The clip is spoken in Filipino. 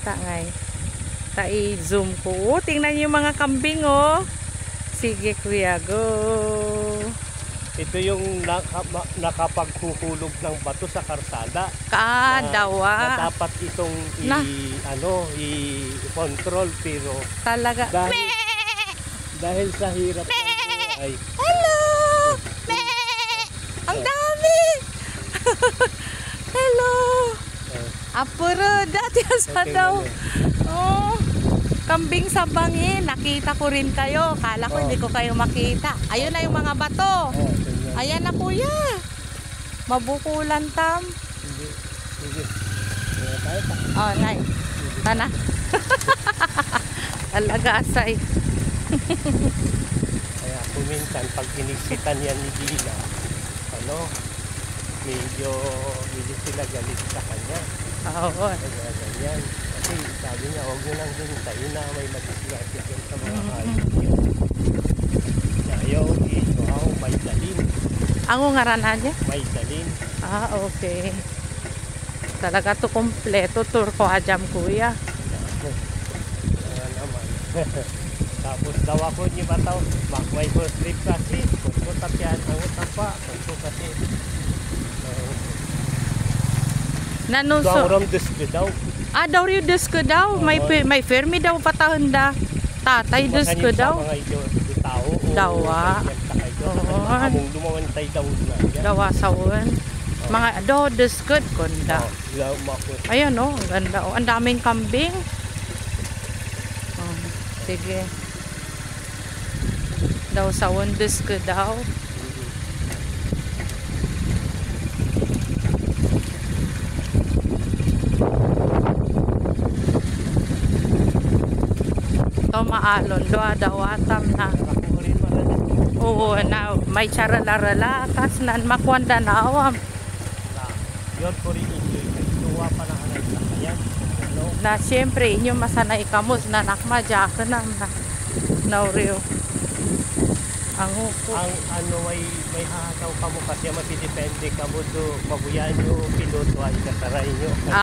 Ngay. Tai-zoom ko. Oh, tingnan niyo yung mga kambing, oh. Sige, kuya, go. Ito yung nakapaghuhulog ng bato sa karsada. Dawa. Na dapat itong i-control, pero Talaga. dahil sa hirap ng buhay. Hello! Ang dami! Hello! Apuro, dati sa daw. Oh, kambing sa bangin. Nakita ko rin kayo. Kala ko hindi ko kayo makita. Ayun na yung mga bato. Ayan na, kuya. Mabukulan tam. Sige. Oh, nay. Tana. Alagasay. Kaya kuminsan pag inisitan yan ni Dina, medyo sila galit sa kanya. Oo. Kaya ganyan. Kasi sabi niya, huwag nyo nang hintayin na may mag-iswerte sa mga hayop niyo. Ayaw, may dalin. Ang ngaran aja? May dalin. Okay. Talaga to kompleto tour ko ajam, kuya. Naman. Tapos daw ako niyo ba tao, may first trip kasi, kung tapyan, ang utang pa, kung kasi. Nanuso. Daw desko daw. Daw rin desko daw. May firmi daw patahon da. Tatay desko daw. Dawa. Among lumawantay daw na. Dawa sawon. Mga daw desko konda. Ayun, oh, ang ganda. Oh, ang daming kambing. Sige. Daw sawon desko daw. Maalon dawatam na. Oo, na may charala-rala kas nan makwanda na awam. Yon ko rin tuwa pa na anay sa kanya. Na siyempre inyo masanay kamos na nakmadya ka na nauriyo. Ang may hakaw kamo kasi mapidepende kamo do mabuyan nyo piloto ay kasaray nyo.